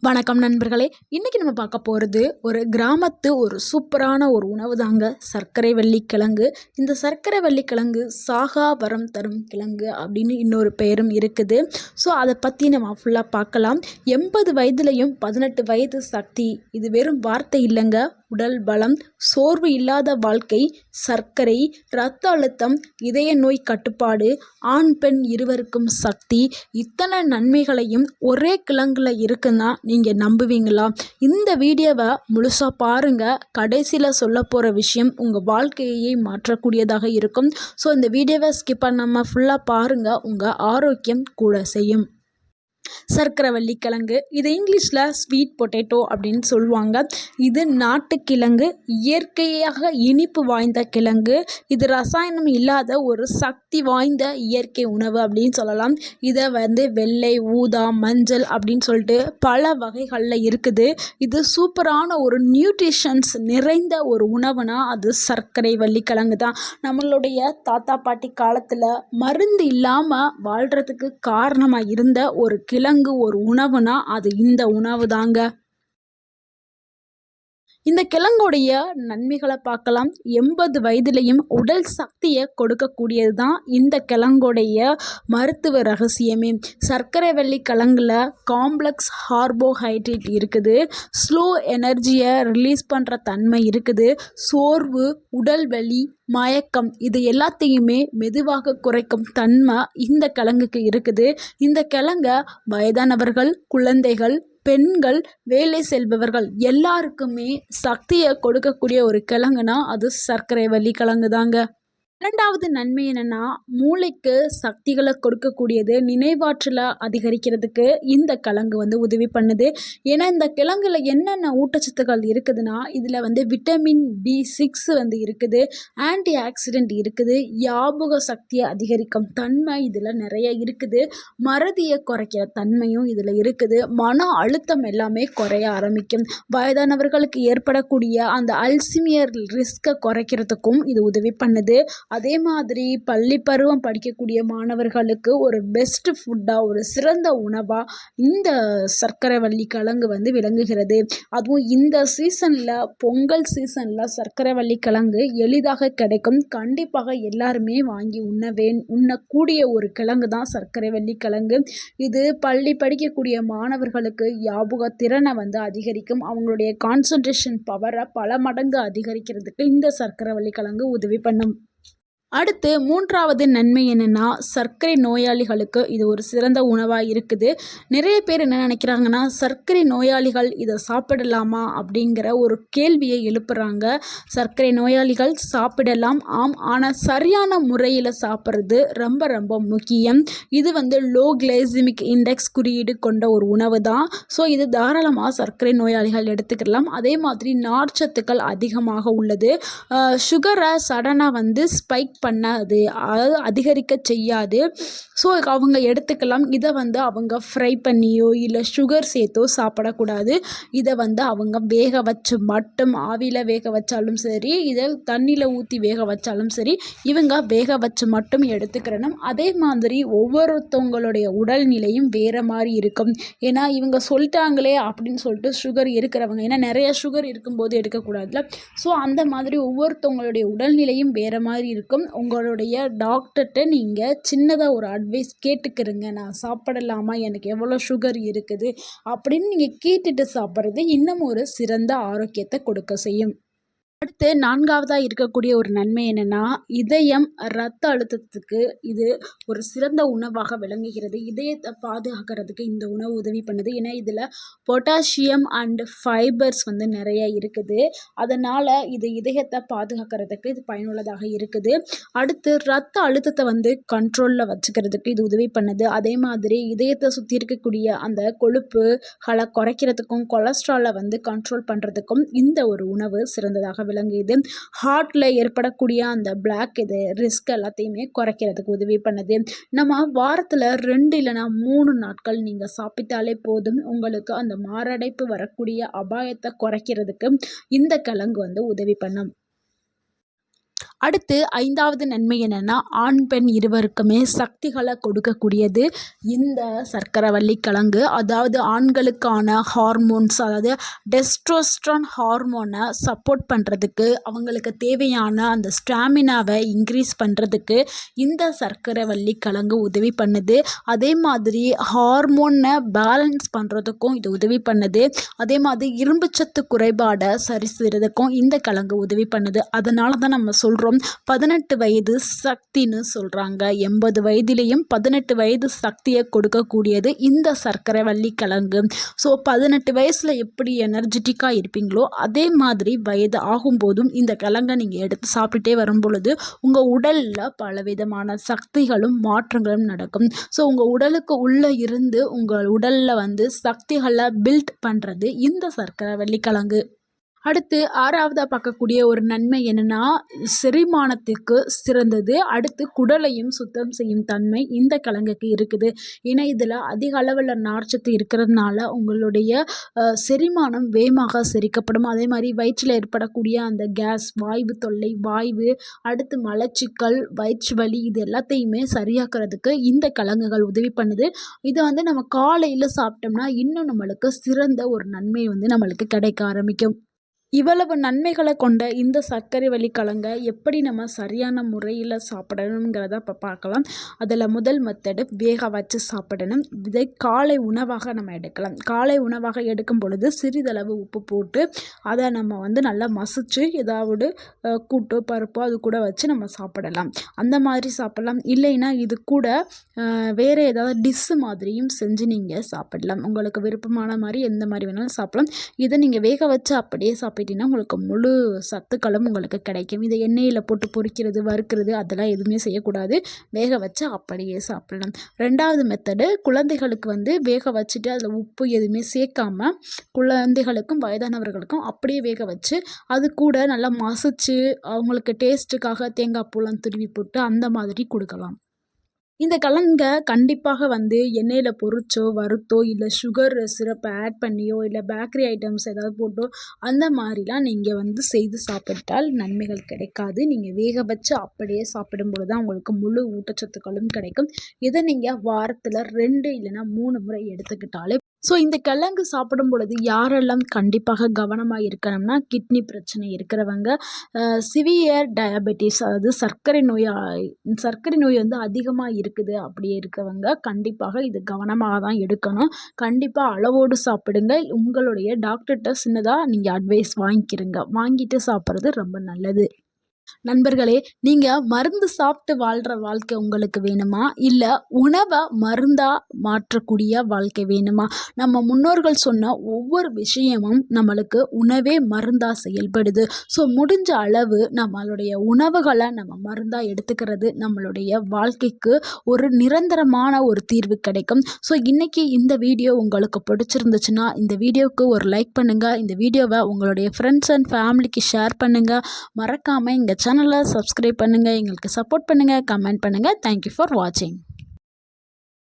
வணக்கம் நண்பர்களே. இன்னைக்கு நம்ம பார்க்க போகிறது ஒரு கிராமத்து ஒரு சூப்பரான ஒரு உணவு தாங்க, சர்க்கரை வள்ளிக்கிழங்கு. இந்த சர்க்கரை வள்ளிக்கிழங்கு சாகா வரம் தரும் கிழங்கு அப்படின்னு இன்னொரு பெயரும் இருக்குது. ஸோ அதை பற்றி நம்ம ஃபுல்லாக பார்க்கலாம். 80 வயதுலையும் 18 வயது சக்தி, இது வெறும் வார்த்தை இல்லைங்க. உடல் பலம், சோர்வு இல்லாத வாழ்க்கை, சர்க்கரை, இரத்த அழுத்தம், இதய நோய் கட்டுப்பாடு, ஆண் பெண் இருவருக்கும் சக்தி, இத்தனை நன்மைகளையும் ஒரே கிழங்குல இருக்குன்னா நீங்கள் நம்புவீங்களா? இந்த வீடியோவை முழுசாக பாருங்கள். கடைசியில் சொல்ல போகிற விஷயம் உங்கள் வாழ்க்கையை மாற்றக்கூடியதாக இருக்கும். ஸோ இந்த வீடியோவை ஸ்கிப் பண்ணாமல் ஃபுல்லாக பாருங்கள், உங்கள் ஆரோக்கியம் கூட செய்யும். சர்க்கரை வள்ளிக்கிழங்கு, இது இங்கிலீஷில் ஸ்வீட் பொட்டேட்டோ அப்படின்னு சொல்லுவாங்க. இது நாட்டுக்கிழங்கு, இயற்கையாக இனிப்பு வாய்ந்த கிழங்கு. இது ரசாயனம் இல்லாத ஒரு சக்தி வாய்ந்த இயற்கை உணவு அப்படின்னு சொல்லலாம். இதை வெள்ளை, ஊதா, மஞ்சள் அப்படின்னு சொல்லிட்டு பல வகைகளில் இருக்குது. இது சூப்பரான ஒரு நியூட்ரிஷன்ஸ் நிறைந்த ஒரு உணவுனா அது சர்க்கரை வள்ளிக்கிழங்கு தான். நம்மளுடைய தாத்தா பாட்டி காலத்தில் மருந்து இல்லாமல் வாழ்கிறதுக்கு காரணமாக இருந்த ஒரு கிழங்கு, ஒரு உணவுனா அது இந்த உணவு தாங்க. இந்த கிழங்குடைய நன்மைகளை பார்க்கலாம். 80 வயதிலையும் உடல் சக்தியை கொடுக்கக்கூடியது தான் இந்த கிழங்குடைய மருத்துவ ரகசியமே. சர்க்கரை வள்ளி கிழங்குல காம்ப்ளெக்ஸ் கார்போஹைட்ரேட் இருக்குது. ஸ்லோ எனர்ஜியை ரிலீஸ் பண்ணுற தன்மை இருக்குது. சோர்வு, உடல் வலி, மயக்கம், இது எல்லாத்தையுமே மெதுவாக குறைக்கும் தன்மை இந்த கிழங்குக்கு இருக்குது. இந்த கிழங்க வயதானவர்கள், குழந்தைகள், பெண்கள், வேலை செல்பவர்கள் எல்லாருக்குமே சக்தியை கொடுக்கக்கூடிய ஒரு கிழங்குனா அது சர்க்கரை வள்ளி கிழங்கு தாங்க. இரண்டாவது நன்மை என்னென்னா, மூளைக்கு சக்திகளை கொடுக்கக்கூடியது. நினைவாற்றலை அதிகரிக்கிறதுக்கு இந்த கிழங்கு உதவி பண்ணுது. ஏன்னா இந்த கிழங்குல என்னென்ன ஊட்டச்சத்துக்கள் இருக்குதுன்னா, இதில் விட்டமின் B6 இருக்குது, ஆன்டி ஆக்சிடென்ட் இருக்குது, ஞாபக சக்தியை அதிகரிக்கும் தன்மை இதில் நிறைய இருக்குது, மறதியை குறைக்கிற தன்மையும் இதில் இருக்குது, மன அழுத்தம் எல்லாமே குறைய ஆரம்பிக்கும். வயதானவர்களுக்கு ஏற்படக்கூடிய அந்த அல்சிமியர் ரிஸ்கை குறைக்கிறதுக்கும் இது உதவி பண்ணுது. அதே மாதிரி பள்ளி பருவம் படிக்கக்கூடிய மாணவர்களுக்கு ஒரு பெஸ்ட் ஃபுட்டாக, ஒரு சிறந்த உணவாக இந்த சர்க்கரை வள்ளி கிழங்கு விளங்குகிறது. அதுவும் இந்த சீசனில், பொங்கல் சீசனில் சர்க்கரை வள்ளி கிழங்கு எளிதாக கிடைக்கும். கண்டிப்பாக எல்லாருமே வாங்கி உண்ணக்கூடிய ஒரு கிழங்கு தான் சர்க்கரை வள்ளி கிழங்கு. இது பள்ளி படிக்கக்கூடிய மாணவர்களுக்கு ஞாபக திறனை அதிகரிக்கும். அவங்களுடைய கான்சன்ட்ரேஷன் பவரை பல மடங்கு அதிகரிக்கிறதுக்கு இந்த சர்க்கரை வள்ளி கிழங்கு உதவி பண்ணும். அடுத்து மூன்றாவது நன்மை என்னென்னா, சர்க்கரை நோயாளிகளுக்கு இது ஒரு சிறந்த உணவாக இருக்குது. நிறைய பேர் என்ன நினைக்கிறாங்கன்னா, சர்க்கரை நோயாளிகள் இதை சாப்பிடலாமா அப்படிங்கிற ஒரு கேள்வியை எழுப்புறாங்க. சர்க்கரை நோயாளிகள் சாப்பிடலாம், ஆம். ஆனால் சரியான முறையில் சாப்பிட்றது ரொம்ப ரொம்ப முக்கியம். இது லோ கிளைசிமிக் இண்டெக்ஸ் குறியீடு கொண்ட ஒரு உணவு தான். ஸோ இது தாராளமாக சர்க்கரை நோயாளிகள் எடுத்துக்கலாம். அதே மாதிரி நார்ச்சத்துக்கள் அதிகமாக உள்ளது. சுகரை சடனாக ஸ்பைக் பண்ணாது, அதாவது அதிகரிக்க செய்யாது. ஸோ அவங்க எடுத்துக்கலாம். இதை அவங்க ஃப்ரை பண்ணியோ இல்லை சுகர் சேர்த்தோ சாப்பிடக்கூடாது. இதை அவங்க வேக வச்சு மட்டும், ஆவியில் வேக வச்சாலும் சரி, இதை தண்ணியில் ஊற்றி வேக வச்சாலும் சரி, இவங்க வேக வச்சு மட்டும் எடுத்துக்கிறணும். அதே மாதிரி ஒவ்வொருத்தவங்களுடைய உடல்நிலையும் வேறு மாதிரி இருக்கும். ஏன்னா இவங்க சொல்லிட்டாங்களே அப்படின்னு சொல்லிட்டு சுகர் இருக்கிறவங்க, ஏன்னா நிறைய சுகர் இருக்கும்போது எடுக்கக்கூடாதுல. ஸோ அந்த மாதிரி ஒவ்வொருத்தவங்களுடைய உடல்நிலையும் வேறு மாதிரி இருக்கும். உங்களுடைய டாக்டர்கிட்ட நீங்கள் சின்னதாக ஒரு அட்வைஸ் கேட்டுக்கிறங்க. நான் சாப்பிடலாமா, எனக்கு எவ்வளோ சுகர் இருக்குது அப்படின்னு நீங்கள் கேட்டுட்டு சாப்பிட்றது இன்னும் ஒரு சிறந்த ஆரோக்கியத்தை கொடுக்க செய்யும். அடுத்து நான்காவதாக இருக்கக்கூடிய ஒரு நன்மை என்னென்னா, இதயம், இரத்த அழுத்தத்துக்கு இது ஒரு சிறந்த உணவாக விளங்குகிறது. இதயத்தை பாதுகாக்கிறதுக்கு இந்த உணவு உதவி பண்ணுது. ஏன்னா இதில் பொட்டாசியம் அண்ட் ஃபைபர்ஸ் நிறைய இருக்குது. அதனால் இது இதயத்தை பாதுகாக்கிறதுக்கு இது பயனுள்ளதாக இருக்குது. அடுத்து இரத்த அழுத்தத்தை கண்ட்ரோலில் வச்சுக்கிறதுக்கு இது உதவி பண்ணுது. அதே மாதிரி இதயத்தை சுற்றி இருக்கக்கூடிய அந்த கொழுப்புகளை குறைக்கிறதுக்கும், கொலஸ்ட்ராலை கண்ட்ரோல் பண்ணுறதுக்கும் இந்த ஒரு உணவு சிறந்ததாக விளங்குது. ஹார்ட்டில் ஏற்படக்கூடிய அந்த பிளாக் இது ரிஸ்க் எல்லாத்தையுமே குறைக்கிறதுக்கு உதவி பண்ணுது. நம்ம வாரத்தில் 2 இல்லைனா 3 நாட்கள் நீங்கள் சாப்பிட்டாலே போதும். உங்களுக்கு அந்த மாரடைப்பு வரக்கூடிய அபாயத்தை குறைக்கிறதுக்கு இந்த கிழங்கு உதவி பண்ணும். அடுத்து 5வது நன்மை என்னென்னா, ஆண் பெண் இருவருக்குமே சக்திகளை கொடுக்கக்கூடியது இந்த சர்க்கரைவள்ளி கிழங்கு. அதாவது ஆண்களுக்கான ஹார்மோன்ஸ், அதாவது டெஸ்ட்ரோஸ்ட்ரான் ஹார்மோனை சப்போர்ட் பண்ணுறதுக்கு, அவங்களுக்கு தேவையான அந்த ஸ்டாமினாவை இன்க்ரீஸ் பண்ணுறதுக்கு இந்த சர்க்கரைவள்ளி கிழங்கு உதவி பண்ணுது. அதே மாதிரி ஹார்மோனை பேலன்ஸ் பண்ணுறதுக்கும் இது உதவி பண்ணுது. அதே மாதிரி இரும்புச்சத்து குறைபாடை சரி செய்கிறதுக்கும் இந்த கிழங்கு உதவி பண்ணுது. அதனால தான் நம்ம சொல்கிறோம் 18 வயது சக்தின்னு சொல்கிறாங்க. 80 வயதிலையும் 18 வயது சக்தியை கொடுக்கக்கூடியது இந்த சர்க்கரைவள்ளி கிழங்கு. ஸோ 18 வயசில் எப்படி எனர்ஜெட்டிக்காக இருப்பீங்களோ அதே மாதிரி வயது ஆகும்போதும் இந்த கிழங்கை நீங்கள் எடுத்து சாப்பிட்டுட்டே வரும் பொழுது உங்கள் உடலில் பலவிதமான சக்திகளும் மாற்றங்களும் நடக்கும். ஸோ உங்கள் உடலுக்கு உள்ளே இருந்து உங்கள் உடலில் சக்திகளை பில்ட் பண்ணுறது இந்த சர்க்கரைவள்ளி கிழங்கு. அடுத்து 6வதாக பார்க்கக்கூடிய ஒரு நன்மை என்னென்னா, செரிமானத்துக்கு சிறந்தது. அடுத்து குடலையும் சுத்தம் செய்யும் தன்மை இந்த கிழங்குக்கு இருக்குது. ஏன்னா இதில் அதிக அளவில் நார்ச்சத்து இருக்கிறதுனால உங்களுடைய செரிமானம் வேகமாக செரிக்கப்படும். அதே மாதிரி வயிற்றில் ஏற்படக்கூடிய அந்த கேஸ், வாய்வு தொல்லை, வாய்வு, அடுத்து மலச்சிக்கல், வயிற்று வலி, இது எல்லாத்தையுமே சரியாக்குறதுக்கு இந்த கிழங்குகள் உதவி பண்ணுது. இதை நம்ம காலையில் சாப்பிட்டோம்னா இன்னும் நம்மளுக்கு சிறந்த ஒரு நன்மை நம்மளுக்கு கிடைக்க ஆரம்பிக்கும். இவ்வளவு நன்மைகளை கொண்ட இந்த சர்க்கரைவள்ளி கிழங்கை எப்படி நம்ம சரியான முறையில் சாப்பிடணுங்கிறத இப்போ பார்க்கலாம். அதில் முதல் மெத்தடு வேக வச்சு சாப்பிடணும். இதை காலை உணவாக நம்ம எடுக்கலாம். காலை உணவாக எடுக்கும் பொழுது சிறிதளவு உப்பு போட்டு அதை நம்ம நல்லா மசிச்சு ஏதாவது கூட்டோ பருப்போ அது கூட வச்சு நம்ம சாப்பிடலாம். அந்த மாதிரி சாப்பிடலாம். இல்லைன்னா இது கூட வேறு ஏதாவது டிஷ்ஷு மாதிரியும் செஞ்சு நீங்கள் சாப்பிடலாம். உங்களுக்கு விருப்பமான மாதிரி எந்த மாதிரி வேணாலும் சாப்பிடலாம். இதை நீங்கள் வேக வச்சு அப்படியே சாப்பிட்டீங்கன்னா உங்களுக்கு முழு சத்துக்களும் உங்களுக்கு கிடைக்கும். இதை எண்ணெயில் போட்டு பொரிக்கிறது, வறுக்கிறது அதெல்லாம் எதுவுமே செய்யக்கூடாது. வேக வச்சு அப்படியே சாப்பிடலாம். 2வது மெத்தடு குழந்தைகளுக்கு வேக வச்சுட்டு அதில் உப்பு எதுவுமே சேர்க்காம குழந்தைகளுக்கும் வயதானவர்களுக்கும் அப்படியே வேக வச்சு அது கூட நல்லா மசிச்சு அவங்களுக்கு டேஸ்ட்டுக்காக தேங்காய் பூலாம் துருவி போட்டு அந்த மாதிரி கொடுக்கலாம். இந்த கிழங்கை கண்டிப்பாக எண்ணெயில் பொரிச்சோ வறுத்தோ இல்லை சுகர் சிரப்பை ஆட் பண்ணியோ இல்லை பேக்கரி ஐட்டம்ஸ் ஏதாவது போட்டோ அந்த மாதிரிலாம் நீங்கள் செய்து சாப்பிட்டால் நன்மைகள் கிடைக்காது. நீங்கள் வேக வச்சு அப்படியே சாப்பிடும்போது தான் உங்களுக்கு முழு ஊட்டச்சத்துக்களும் கிடைக்கும். இதை நீங்கள் வாரத்தில் 2 இல்லைன்னா 3 முறை எடுத்துக்கிட்டாலே. ஸோ இந்த கிழங்கு சாப்பிடும் பொழுது யாரெல்லாம் கண்டிப்பாக கவனமாக இருக்கணும்னா, கிட்னி பிரச்சனை இருக்கிறவங்க, சிவியர் டயபெட்டிஸ், அதாவது சர்க்கரை நோய் அதிகமாக இருக்குது அப்படி இருக்கவங்க கண்டிப்பாக இது கவனமாக தான் எடுக்கணும். கண்டிப்பாக அளவோடு சாப்பிடுங்க. உங்களுடைய டாக்டர்கிட்ட சின்னதாக நீங்கள் அட்வைஸ் வாங்கிட்டு சாப்பிட்றது ரொம்ப நல்லது. நண்பர்களே, நீங்கள் மருந்து சாப்பிட்டு வாழ்கிற வாழ்க்கை உங்களுக்கு வேணுமா, இல்லை உணவை மருந்தாக மாற்றக்கூடிய வாழ்க்கை வேணுமா? நம்ம முன்னோர்கள் சொன்ன ஒவ்வொரு விஷயமும் நம்மளுக்கு உணவே மருந்தாக செயல்படுது. ஸோ முடிஞ்ச அளவு நம்மளுடைய உணவுகளை நம்ம மருந்தாக எடுத்துக்கிறது நம்மளுடைய வாழ்க்கைக்கு ஒரு நிரந்தரமான ஒரு தீர்வு கிடைக்கும். ஸோ இன்றைக்கி இந்த வீடியோ உங்களுக்கு பிடிச்சிருந்துச்சுன்னா இந்த வீடியோவுக்கு ஒரு லைக் பண்ணுங்கள். இந்த வீடியோவை உங்களுடைய ஃப்ரெண்ட்ஸ் அண்ட் ஃபேமிலிக்கு ஷேர் பண்ணுங்கள். மறக்காமல் எங்கள் சேனலை சப்ஸ்கிரைப் பண்ணுங்கள். எங்களுக்கு சப்போர்ட் பண்ணுங்கள். கமெண்ட் பண்ணுங்கள். தேங்க்யூ ஃபார் வாட்சிங்.